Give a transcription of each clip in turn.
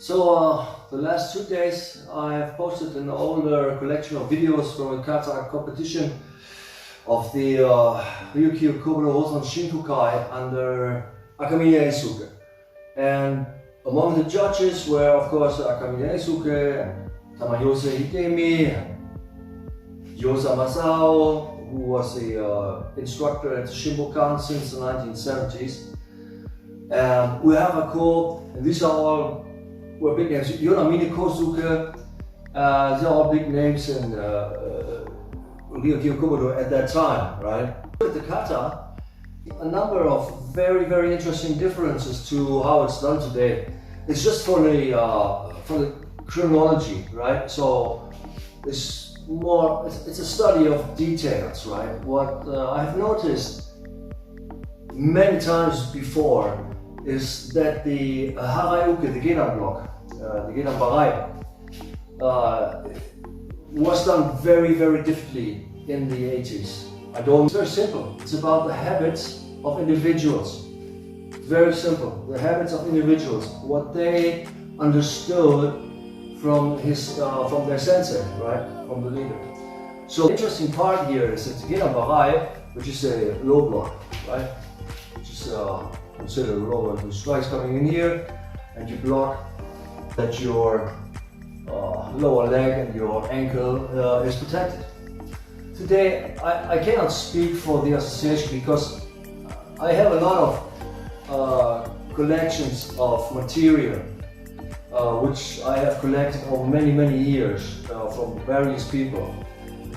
The last 2 days I have posted an older collection of videos from a kata competition of the Ryukyu Kobudo Hozon Shinkokai under Akamiya Eisuke. And among the judges were of course Akamiya Eisuke, Tamayose Hidemi, Yosa Masao, who was the instructor at the Shimbokan since the 1970s. And we have a quote, and these are all were big names. Yonamine Kosuke, these are all big names in Ryukyu Kobudo at that time, right? With the kata, a number of very, very interesting differences to how it's done today. It's just for the chronology, right? So it's more, it's a study of details, right? What I've noticed many times before is that the Harayuke, the Gedan block, the Gedan-barai, was done very, very differently in the 80s. It's very simple. It's about the habits of individuals. Very simple. The habits of individuals, what they understood from their sensei, right? From the leader. So the interesting part here is that the Gedan-barai, which is a low block, right? Which is considered a low block. The strikes coming in here, and you block that your lower leg and your ankle is protected. Today, I cannot speak for the association because I have a lot of collections of material which I have collected over many, many years from various people.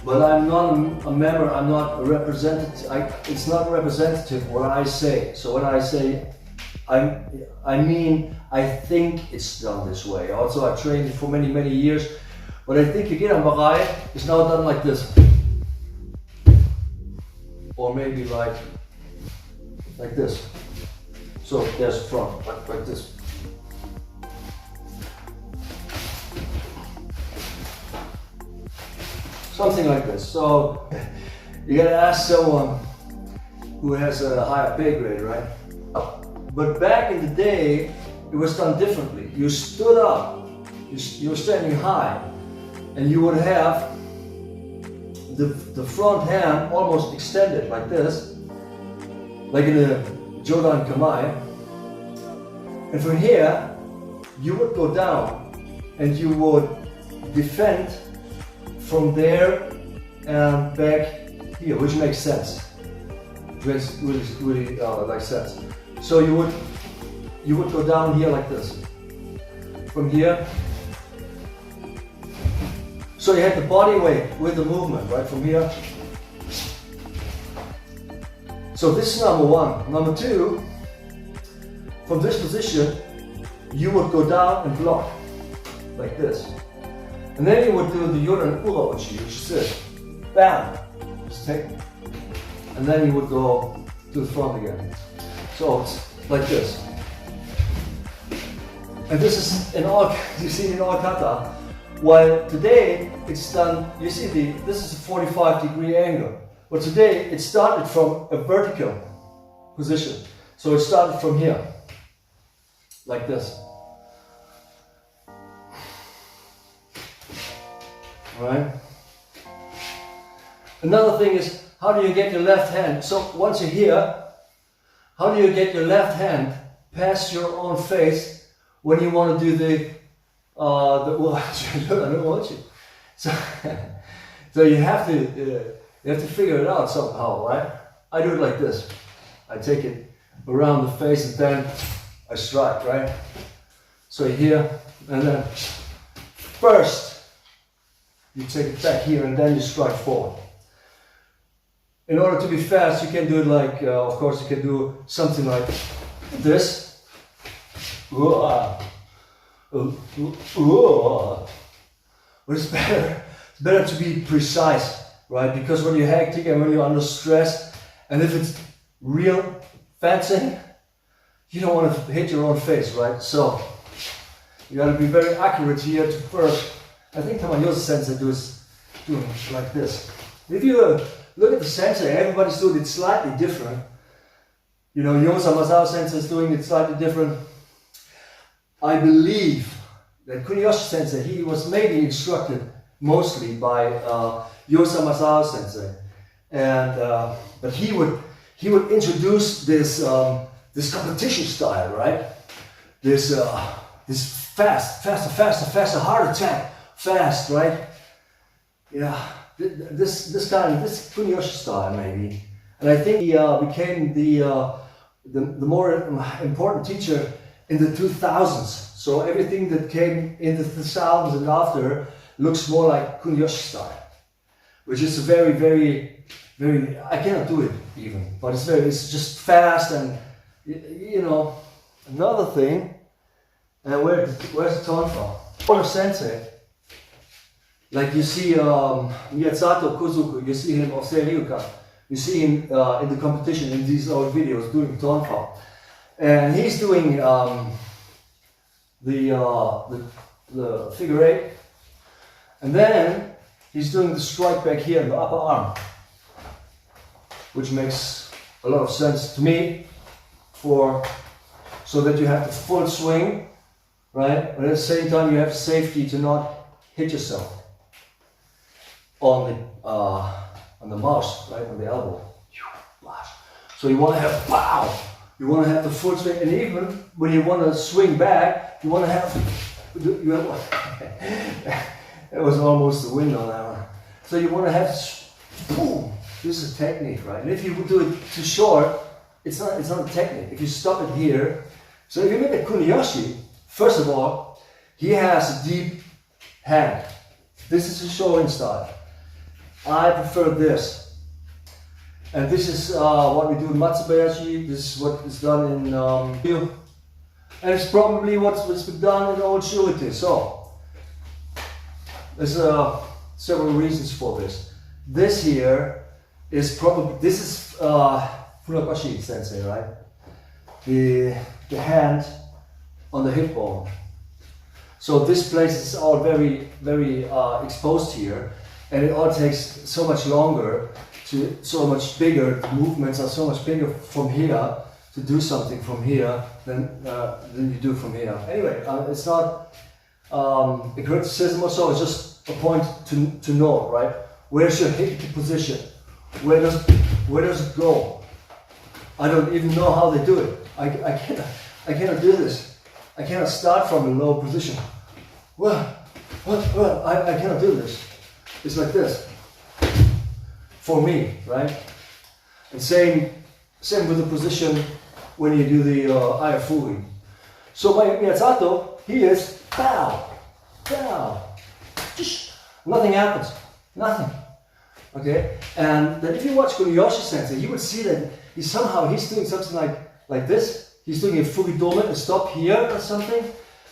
But I'm not a member, I'm not a representative, it's not representative what I say. So when I say, I mean, I think it's done this way. Also, I trained it for many, many years. But I think the Gedan-barai is now done like this. Or maybe like this. So there's front, like this. Something like this. So you gotta ask someone who has a higher pay grade, right? But back in the day, it was done differently. You stood up, you were standing high, and you would have the front hand almost extended like this, like in a Gedan-barai. And from here, you would go down and you would defend from there and back here, which makes sense. Makes really makes sense. So you would go down here like this. From here. So you had the body weight with the movement, right? From here. So this is number one. Number two, from this position, you would go down and block like this. And then you would do the yoko-uchi, which is this. Bam! Just take. And then you would go to the front again. So it's like this. And this is in all, you see in all kata. While today it's done, you see this is a 45-degree angle. But today it started from a vertical position. So it started from here, like this. Alright? Another thing is, how do you get your left hand? So once you're here, how do you get your left hand past your own face when you want to do the so you have to figure it out somehow, right? I do it like this. I take it around the face and then I strike, right? So here and then first you take it back here and then you strike forward. In order to be fast, you can do it like, of course, you can do something like this. But it's better to be precise, right? Because when you're hectic and when you're under stress, and if it's real fencing, you don't want to hit your own face, right? So you got to be very accurate here to first. I think Tamayose Sensei is doing like this. If you look at the sensei, everybody's doing it slightly different. You know, Yosa Masao Sensei is doing it slightly different. I believe that Kuniyoshi Sensei, he was maybe instructed mostly by Yosa Sensei, and but he would introduce this this competition style, right? This faster, hard attack, fast, right? Yeah, this Kuniyoshi style maybe, and I think he became the more important teacher in the 2000s. So everything that came in the 2000s and after looks more like Kuniyoshi style, which is very, I cannot do it even, but it's just fast and, you know, another thing, and where's the Tonfa? Kobudo Sensei, like you see Miyazato Kozuku, you see him of Ryukyu, you see him in the competition in these old videos doing Tonfa, and he's doing the figure eight, and then he's doing the strike back here in the upper arm, which makes a lot of sense to me, so that you have the full swing, right? But at the same time you have safety to not hit yourself on the mouse, right, on the elbow. So you want to have pow. You want to have the full swing, and even when you want to swing back, you want to have. It was almost the wind on that one. So you want to have. Boom. This is technique, right? And if you do it too short, it's not a technique. If you stop it here, so if you look at Kuniyoshi, first of all, he has a deep hand. This is a showing style. I prefer this. And this is what we do in Matsubayashi. This is what is done in and it's probably what's been done in old Shurite. So there's several reasons for this. This here is probably, this is Funakoshi Sensei, right? The hand on the hip bone. So this place is all very exposed here, and it all takes so much longer. So much bigger, the movements are so much bigger from here to do something from here than you do from here. Anyway, it's not a criticism or so, it's just a point to know, right? Where's your hikite position? Where does it go? I don't even know how they do it. I cannot do this. I cannot start from a low position. Well, I cannot do this. It's like this. For me, right? And same with the position when you do the Ayafuri. So by Miyazato, he is pow, pow. Nothing happens. Nothing. Okay? And then if you watch Kuniyoshi Sensei, you would see that he's doing something like this. He's doing a Fugidome, a stop here or something.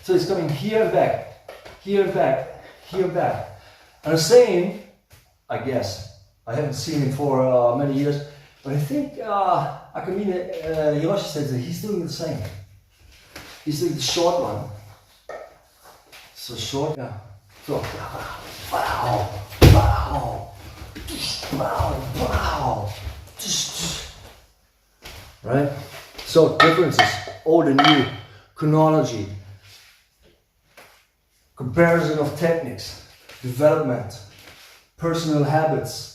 So he's coming here and back, here and back, here and back. And the same, I guess. I haven't seen him for many years, but I think Akamine Yoshi says that he's doing the same. He's doing the short one. So short, yeah. So, wow, wow, wow, wow. Right? So differences, old and new, chronology, comparison of techniques, development, personal habits.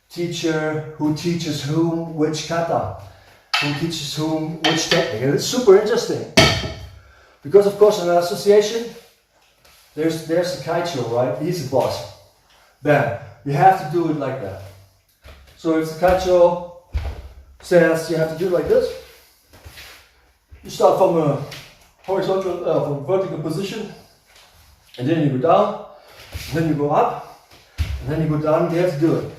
Teacher who teaches whom which kata, who teaches whom which technique, and it's super interesting because of course in an association there's the kaicho, right? He's the boss. Then you have to do it like that. So if the kaicho says you have to do it like this, you start from a horizontal, from a vertical position, and then you go down, and then you go up, and then you go down. You have to do it.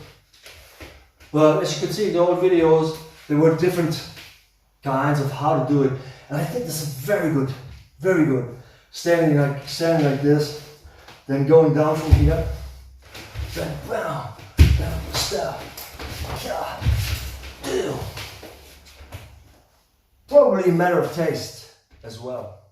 But as you can see in the old videos, there were different kinds of how to do it. And I think this is very good. Standing like this, then going down from here, then down, step, do. Probably a matter of taste as well.